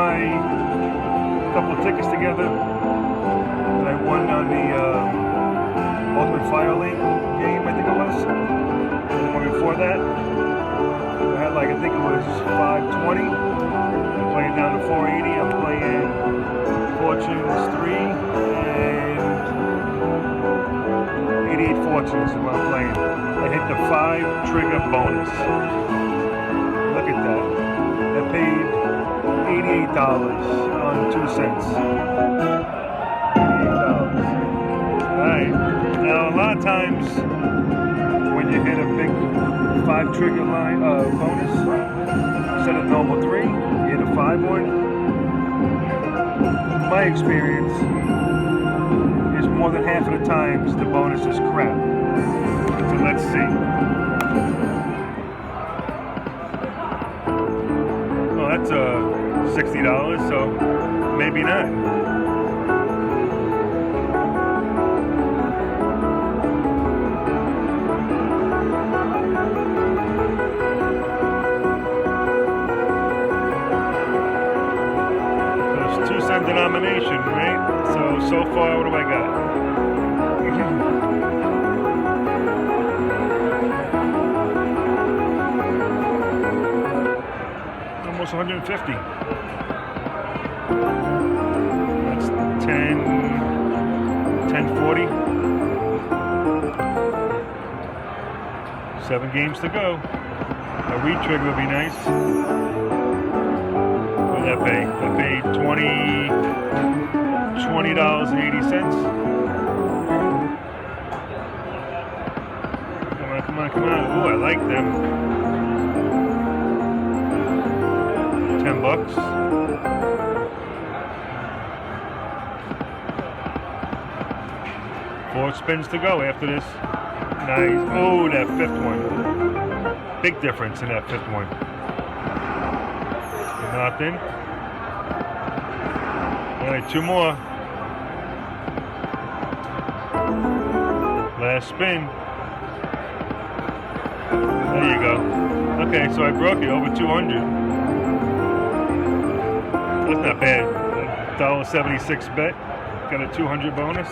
my couple of tickets together that I won on the Ultimate Fire Link game, I think it was. And the one before that, I had like, I think it was 520. I'm playing down to 480. I'm playing Fortunes 3 and 88 Fortunes is what I'm playing. I hit the 5 trigger bonus. Look at that. I paid $88 on 2 cents. $88. Alright. Now a lot of times when you hit a big 5 trigger line bonus, instead of normal 3, you hit a 5 one. My experience is more than half of the times the bonus is crap. So let's see. Oh, that's $60, so maybe not. So it's 2 cent denomination, right? So far, what do I got? Almost 150. That's 1040. 7 games to go. A re-trigger would be nice. What did I pay? I paid $20.80. Come on. Ooh, I like them. $10. 4 spins to go after this. Nice. Oh, that 5th one. Big difference in that 5th one. Nothing. All right, 2 more. Last spin. There you go. Okay, so I broke it over 200. That's not bad. $1.76 bet. Got a 200 bonus.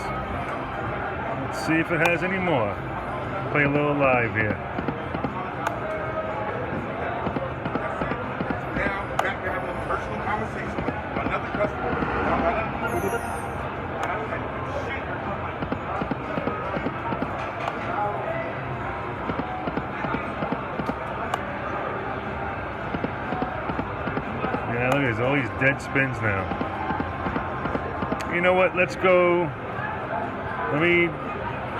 Let's see if it has any more. Play a little live here. Now, back to having a personal conversation with another customer. Yeah, look at this, all these dead spins now. You know what, let's go. Let me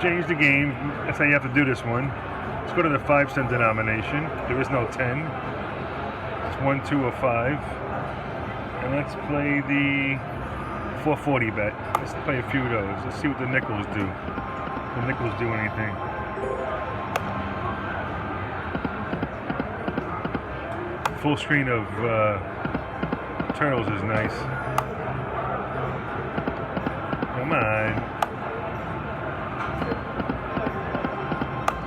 change the game. That's how you have to do this one. Let's go to the 5 cent denomination. There is no 10. It's 1, 2, or 5. And let's play the 440 bet. Let's play a few of those. Let's see what the nickels do. If the nickels do anything. Full screen of turtles is nice. Come on.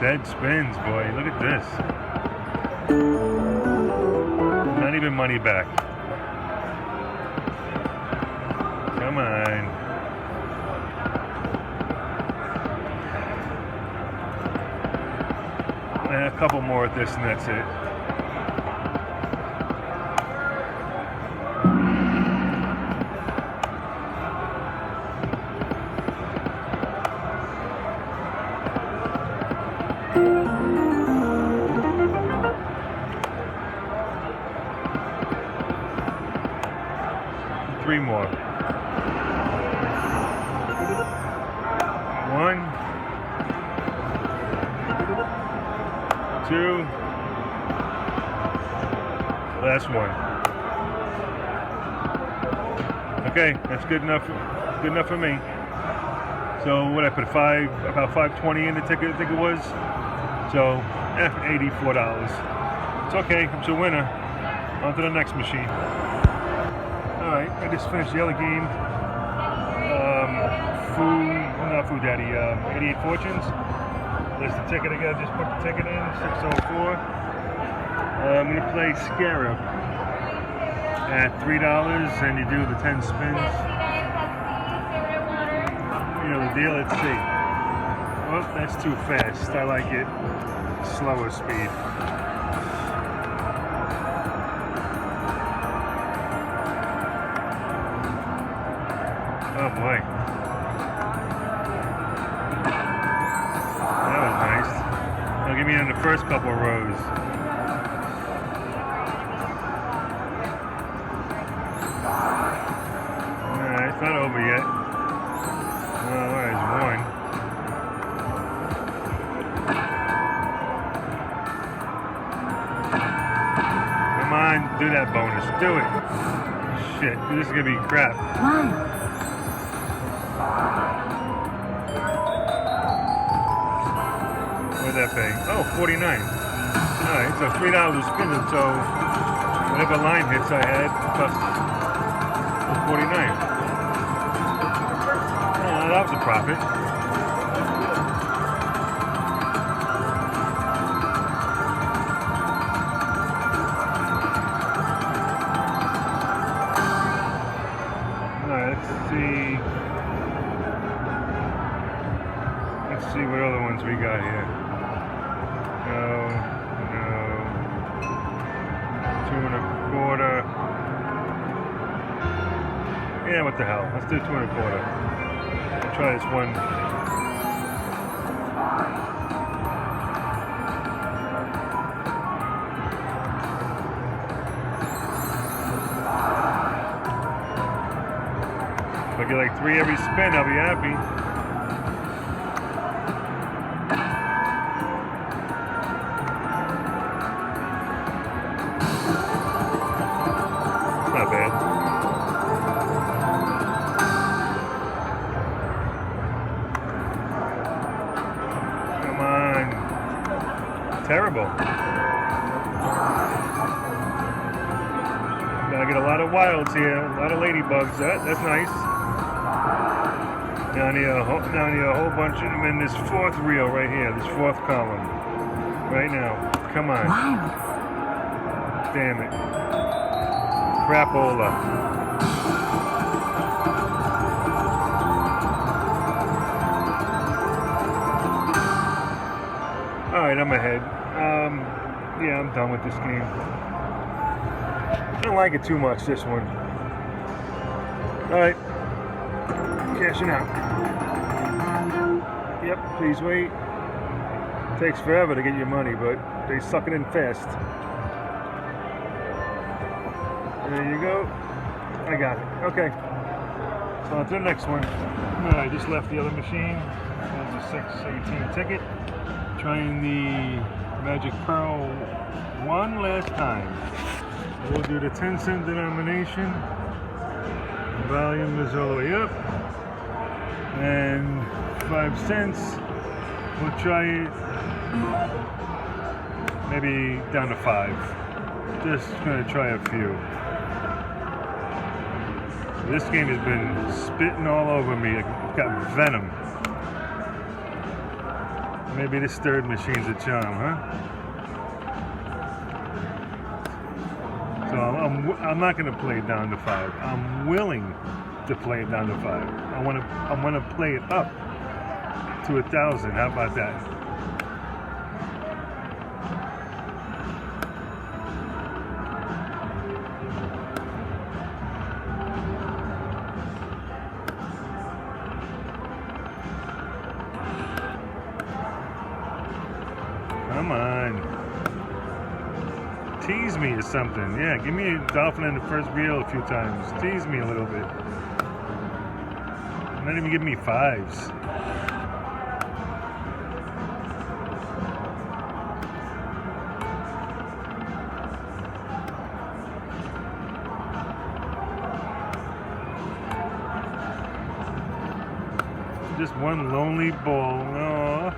Dead spins, boy. Look at this. Not even money back. Come on. A couple more at this and that's it. Three more. 1, 2. Last one. Okay, that's good enough. Good enough for me. So what I put about 520 in the ticket, I think it was. So $84. It's okay. I'm a winner. On to the next machine. Alright, I just finished the other game. Not Food Daddy, 88 Fortunes. There's the ticket again, just put the ticket in, 604. I'm going to play Scarab. at $3 and you do the 10 spins. You know the deal. Let's see. Oh, that's too fast. I like it slower speed. Oh boy. That was nice. Now give me in the first couple rows. Alright, it's not over yet. Oh, there's one. Come on, do that bonus. Do it. Shit, this is gonna be crap. What'd that pay? Oh, 49. Alright, so $3 a spin, so whatever line hits I had plus 49. Oh, that was a profit. Alright, let's see what other ones we got here. No. 2 1/4. Yeah, what the hell? Let's do 2 1/4. Try this one. If I get like 3 every spin, I'll be happy. Not bad. Come on. Terrible. Gotta get a lot of wilds here, a lot of ladybugs. That's nice. Now I need a whole bunch of them in this fourth reel right here, this fourth column. Right now. Come on. Wilds. Damn it. Crapola. Alright, I'm ahead. Yeah, I'm done with this game. I don't like it too much, this one. Alright. Cashing out. Yep, please wait. Takes forever to get your money, but they suck it in fast. There you go. I got it. Okay. So on to the next one. I just left the other machine. There's a 618 ticket. Trying the Magic Pearl one last time. We'll do the 10-cent denomination. The volume is all the way up. And 5 cents. We'll try it maybe down to 5. Just gonna try a few. This game has been spitting all over me. It's got venom. Maybe this third machine's a charm, huh? So I'm not going to play it down to 5. I'm willing to play it down to 5. I want to play it up to 1,000. How about that? Come on. Tease me or something. Yeah, give me a dolphin in the first reel a few times. Tease me a little bit. Not even give me 5s. Just one lonely ball. Aww.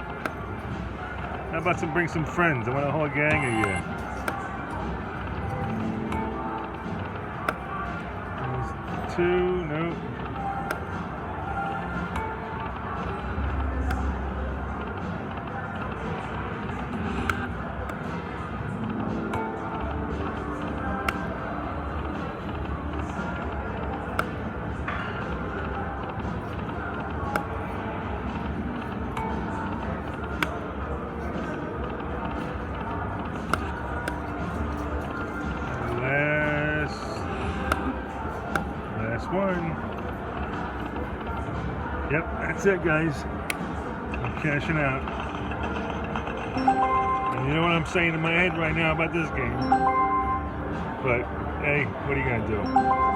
How about to bring some friends? I want a whole gang of you. There's 2, nope. one. Yep, that's it, guys. I'm cashing out. And you know what I'm saying in my head right now about this game? But, hey, what are you going to do?